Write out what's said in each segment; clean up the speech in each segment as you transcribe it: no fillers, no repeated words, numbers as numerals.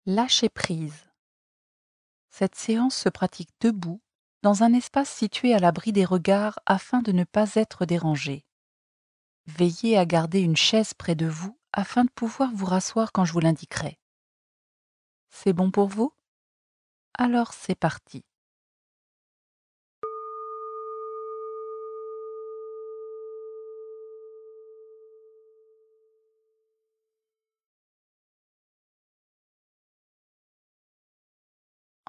Lâcher prise. Cette séance se pratique debout, dans un espace situé à l'abri des regards afin de ne pas être dérangé. Veillez à garder une chaise près de vous afin de pouvoir vous rasseoir quand je vous l'indiquerai. C'est bon pour vous? Alors c'est parti.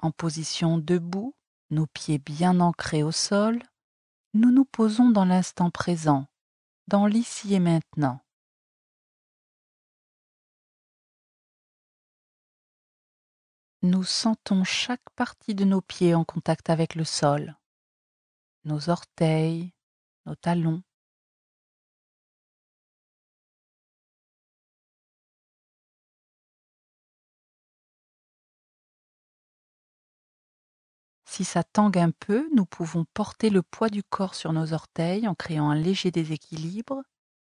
En position debout, nos pieds bien ancrés au sol, nous nous posons dans l'instant présent, dans l'ici et maintenant. Nous sentons chaque partie de nos pieds en contact avec le sol, nos orteils, nos talons. Si ça tangue un peu, nous pouvons porter le poids du corps sur nos orteils en créant un léger déséquilibre,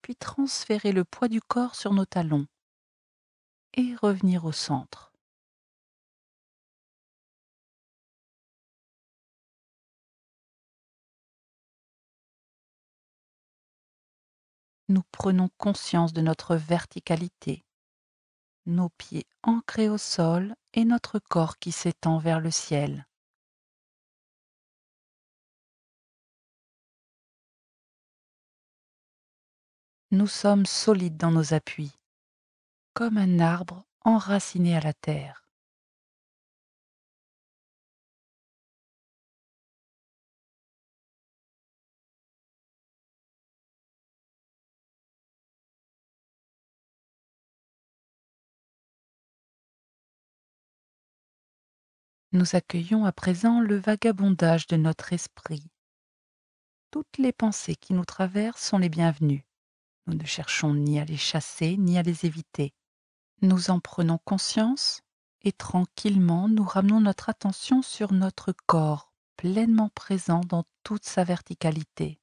puis transférer le poids du corps sur nos talons et revenir au centre. Nous prenons conscience de notre verticalité, nos pieds ancrés au sol et notre corps qui s'étend vers le ciel. Nous sommes solides dans nos appuis, comme un arbre enraciné à la terre. Nous accueillons à présent le vagabondage de notre esprit. Toutes les pensées qui nous traversent sont les bienvenues. Nous ne cherchons ni à les chasser ni à les éviter. Nous en prenons conscience et tranquillement nous ramenons notre attention sur notre corps, pleinement présent dans toute sa verticalité.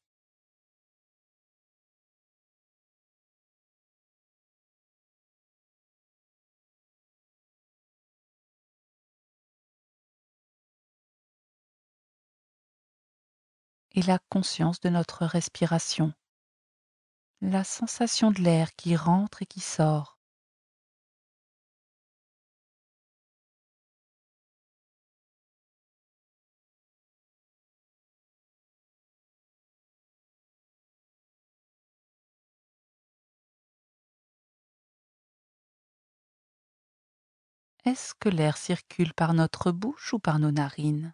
Et la conscience de notre respiration, la sensation de l'air qui rentre et qui sort. Est-ce que l'air circule par notre bouche ou par nos narines?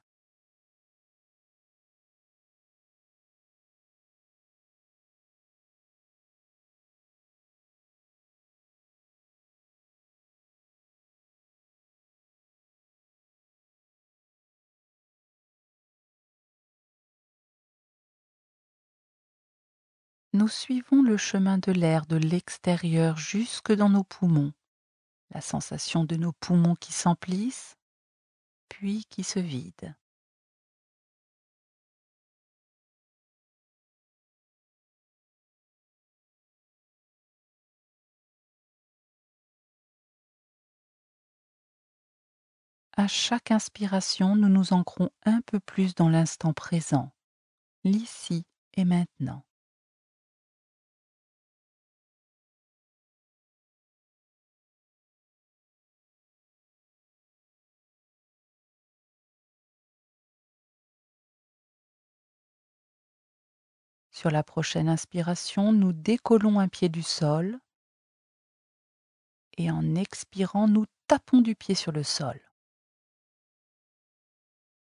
Nous suivons le chemin de l'air de l'extérieur jusque dans nos poumons, la sensation de nos poumons qui s'emplissent, puis qui se vident. À chaque inspiration, nous nous ancrons un peu plus dans l'instant présent, l'ici et maintenant. Sur la prochaine inspiration, nous décollons un pied du sol et en expirant, nous tapons du pied sur le sol.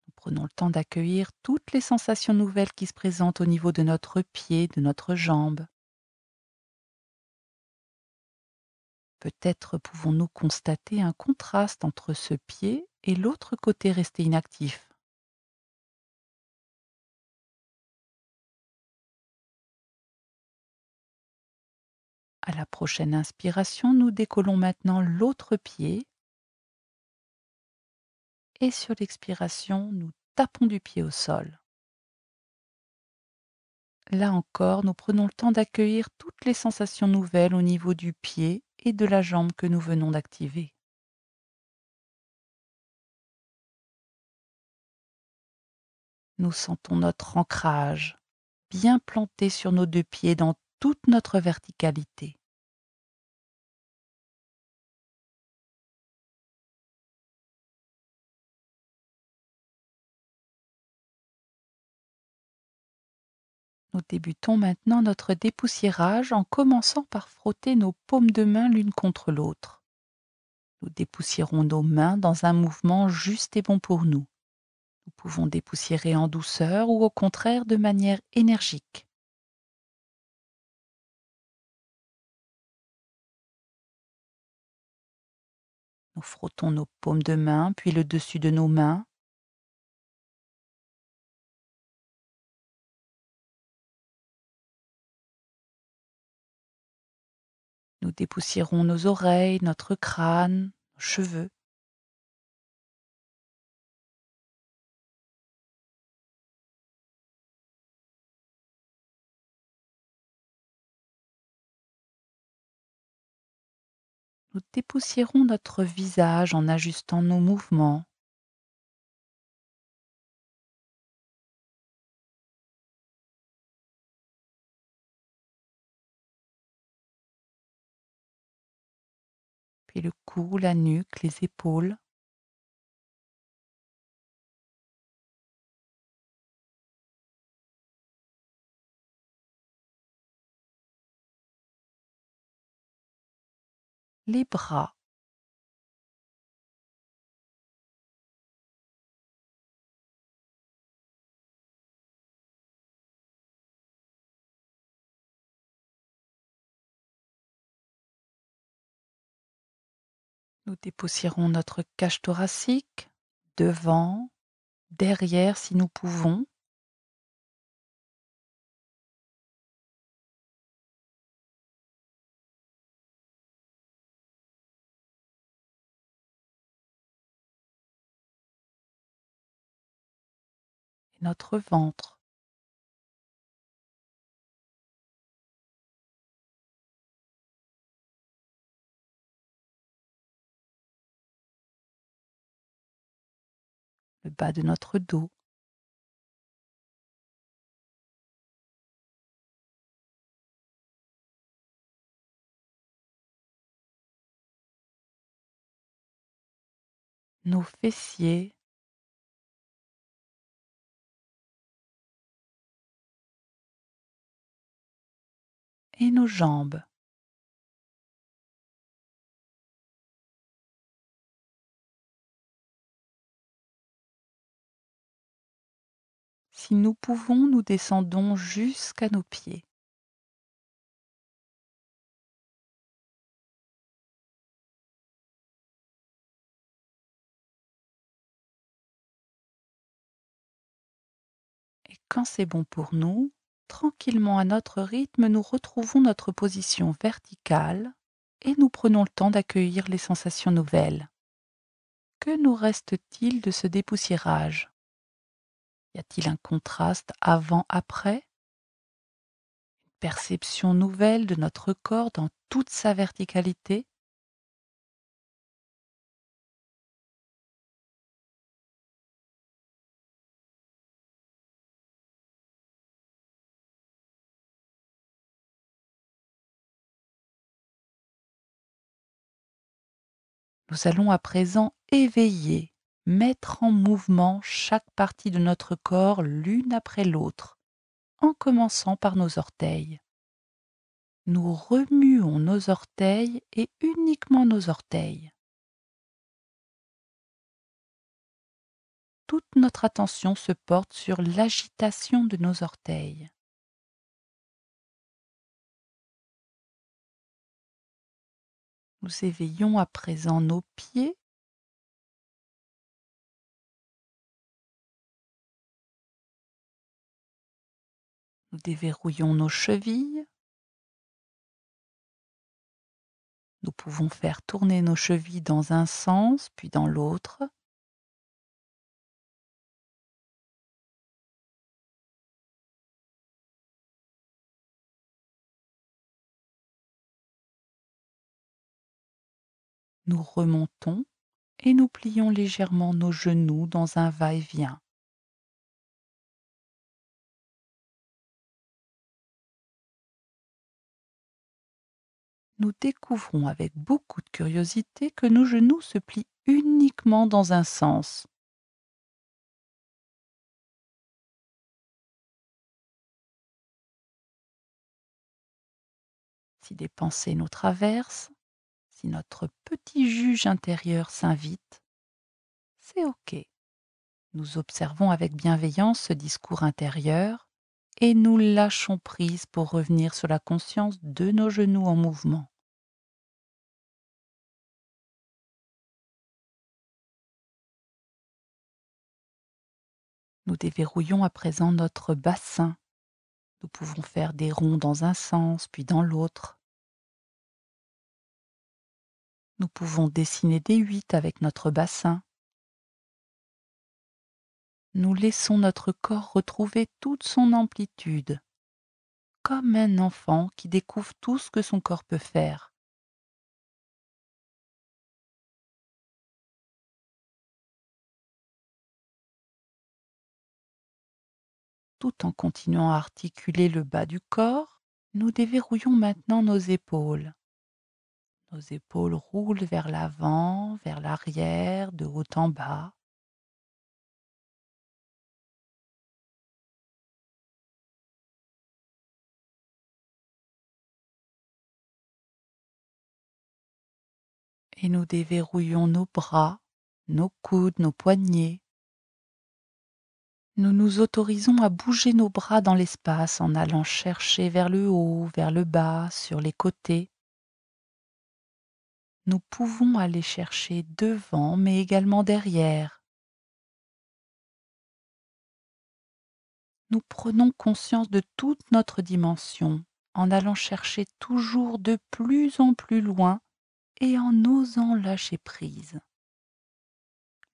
Nous prenons le temps d'accueillir toutes les sensations nouvelles qui se présentent au niveau de notre pied, de notre jambe. Peut-être pouvons-nous constater un contraste entre ce pied et l'autre côté resté inactif. À la prochaine inspiration, nous décollons maintenant l'autre pied et sur l'expiration, nous tapons du pied au sol. Là encore, nous prenons le temps d'accueillir toutes les sensations nouvelles au niveau du pied et de la jambe que nous venons d'activer. Nous sentons notre ancrage, bien planté sur nos 2 pieds dans toute notre verticalité. Nous débutons maintenant notre dépoussiérage en commençant par frotter nos paumes de main l'une contre l'autre. Nous dépoussiérons nos mains dans un mouvement juste et bon pour nous. Nous pouvons dépoussiérer en douceur ou au contraire de manière énergique. Nous frottons nos paumes de main, puis le dessus de nos mains. Nous dépoussiérons nos oreilles, notre crâne, nos cheveux. Nous dépoussiérons notre visage en ajustant nos mouvements. Puis le cou, la nuque, les épaules. Les bras, nous dépoussiérons notre cage thoracique, devant, derrière si nous pouvons, et notre ventre, le bas de notre dos, nos fessiers et nos jambes. Si nous pouvons, nous descendons jusqu'à nos pieds. Et quand c'est bon pour nous, tranquillement à notre rythme, nous retrouvons notre position verticale et nous prenons le temps d'accueillir les sensations nouvelles. Que nous reste-t-il de ce dépoussiérage? Y a-t-il un contraste avant-après? Perception nouvelle de notre corps dans toute sa verticalité? Nous allons à présent éveiller, mettre en mouvement chaque partie de notre corps l'une après l'autre, en commençant par nos orteils. Nous remuons nos orteils et uniquement nos orteils. Toute notre attention se porte sur l'agitation de nos orteils. Nous éveillons à présent nos pieds. Nous déverrouillons nos chevilles. Nous pouvons faire tourner nos chevilles dans un sens puis dans l'autre. Nous remontons et nous plions légèrement nos genoux dans un va-et-vient. nous découvrons avec beaucoup de curiosité que nos genoux se plient uniquement dans un sens. Si des pensées nous traversent, si notre petit juge intérieur s'invite, c'est OK. Nous observons avec bienveillance ce discours intérieur et nous lâchons prise pour revenir sur la conscience de nos genoux en mouvement. Nous déverrouillons à présent notre bassin. Nous pouvons faire des ronds dans un sens, puis dans l'autre. Nous pouvons dessiner des 8 avec notre bassin. Nous laissons notre corps retrouver toute son amplitude, comme un enfant qui découvre tout ce que son corps peut faire. Tout en continuant à articuler le bas du corps, nous déverrouillons maintenant nos épaules. Nos épaules roulent vers l'avant, vers l'arrière, de haut en bas. Et nous déverrouillons nos bras, nos coudes, nos poignets. Nous nous autorisons à bouger nos bras dans l'espace en allant chercher vers le haut, vers le bas, sur les côtés. Nous pouvons aller chercher devant, mais également derrière. Nous prenons conscience de toute notre dimension en allant chercher toujours de plus en plus loin et en osant lâcher prise.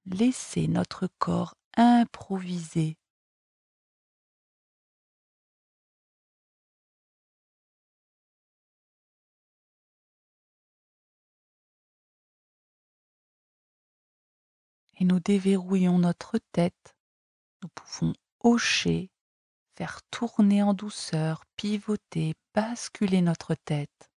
Laisser notre corps improviser. Et nous déverrouillons notre tête. Nous pouvons hocher, faire tourner en douceur, pivoter, basculer notre tête.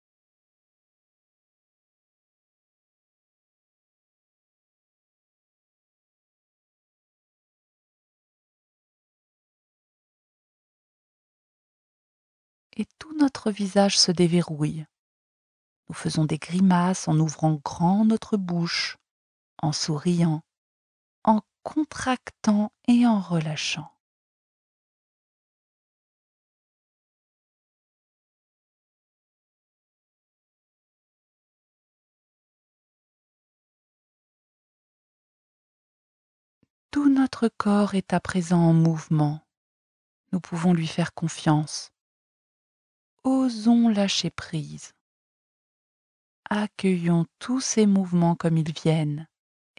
Et tout notre visage se déverrouille. Nous faisons des grimaces en ouvrant grand notre bouche, en souriant, en contractant et en relâchant. Tout notre corps est à présent en mouvement. Nous pouvons lui faire confiance. Osons lâcher prise. Accueillons tous ces mouvements comme ils viennent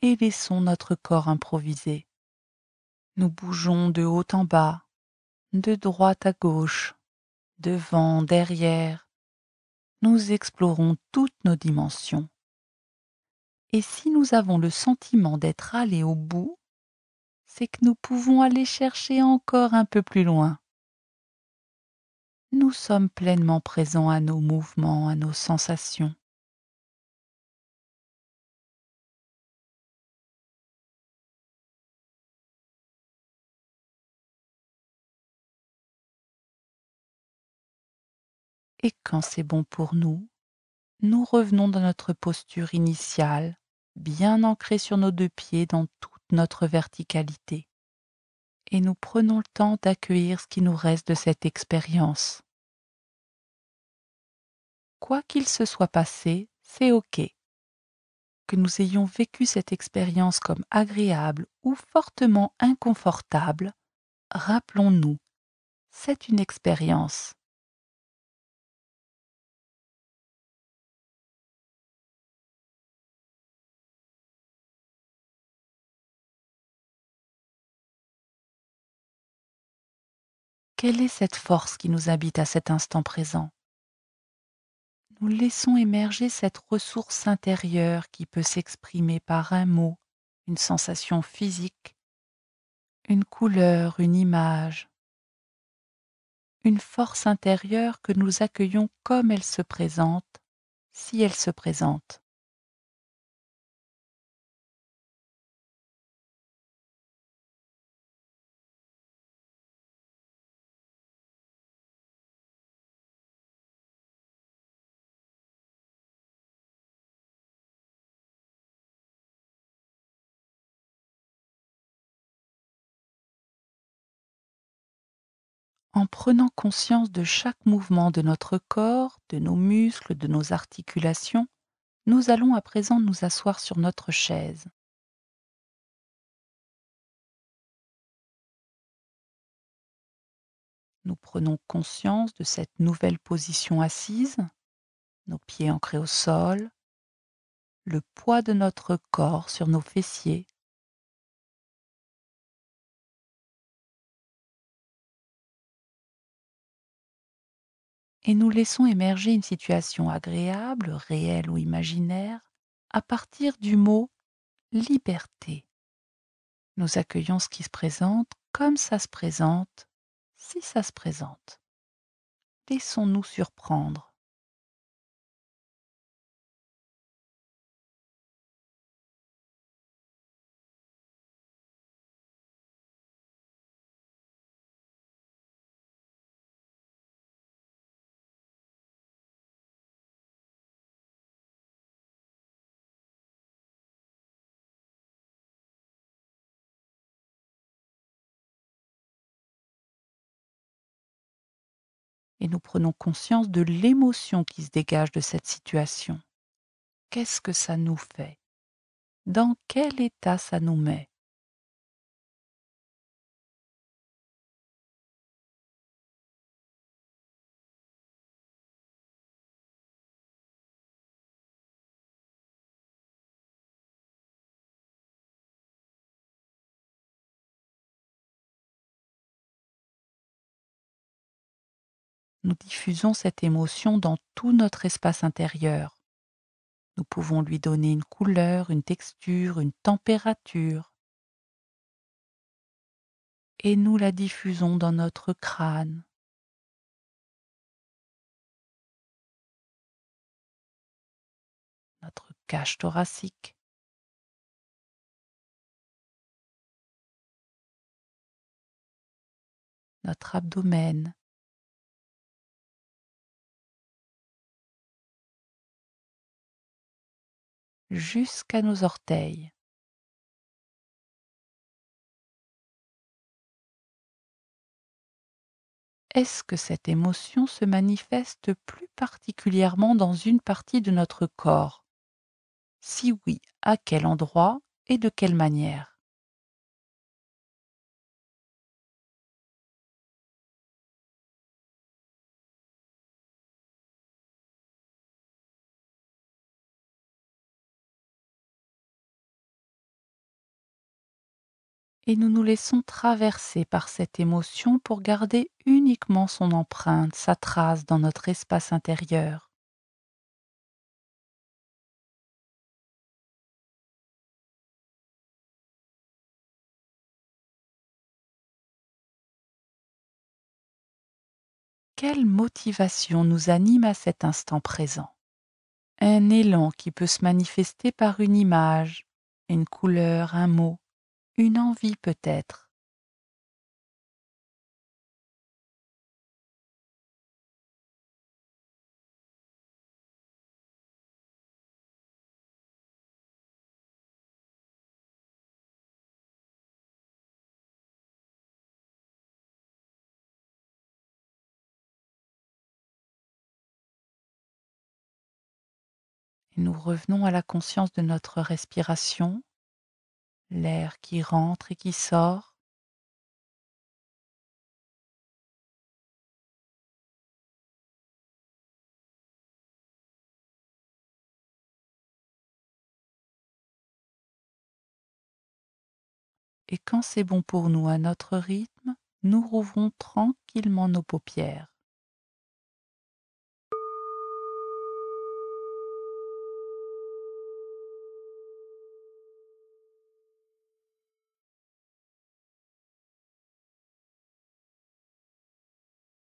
et laissons notre corps improviser. Nous bougeons de haut en bas, de droite à gauche, devant, derrière. Nous explorons toutes nos dimensions. Et si nous avons le sentiment d'être allés au bout, c'est que nous pouvons aller chercher encore un peu plus loin. Nous sommes pleinement présents à nos mouvements, à nos sensations. Et quand c'est bon pour nous, nous revenons dans notre posture initiale, bien ancrée sur nos 2 pieds dans toute notre verticalité. Et nous prenons le temps d'accueillir ce qui nous reste de cette expérience. Quoi qu'il se soit passé, c'est OK. Que nous ayons vécu cette expérience comme agréable ou fortement inconfortable, rappelons-nous, c'est une expérience. Quelle est cette force qui nous habite à cet instant présent? Nous laissons émerger cette ressource intérieure qui peut s'exprimer par un mot, une sensation physique, une couleur, une image, une force intérieure que nous accueillons comme elle se présente, si elle se présente. En prenant conscience de chaque mouvement de notre corps, de nos muscles, de nos articulations, nous allons à présent nous asseoir sur notre chaise. Nous prenons conscience de cette nouvelle position assise, nos pieds ancrés au sol, le poids de notre corps sur nos fessiers, et nous laissons émerger une situation agréable, réelle ou imaginaire, à partir du mot liberté. Nous accueillons ce qui se présente comme ça se présente, si ça se présente. Laissons-nous surprendre. Et nous prenons conscience de l'émotion qui se dégage de cette situation. Qu'est-ce que ça nous fait? Dans quel état ça nous met? Nous diffusons cette émotion dans tout notre espace intérieur. Nous pouvons lui donner une couleur, une texture, une température, et nous la diffusons dans notre crâne, notre cage thoracique, notre abdomen, jusqu'à nos orteils. Est-ce que cette émotion se manifeste plus particulièrement dans une partie de notre corps? Si oui, à quel endroit et de quelle manière? Et nous nous laissons traverser par cette émotion pour garder uniquement son empreinte, sa trace dans notre espace intérieur. Quelle motivation nous anime à cet instant présent? Un élan qui peut se manifester par une image, une couleur, un mot, une envie peut-être. Et nous revenons à la conscience de notre respiration, l'air qui rentre et qui sort, et quand c'est bon pour nous à notre rythme, nous rouvrons tranquillement nos paupières.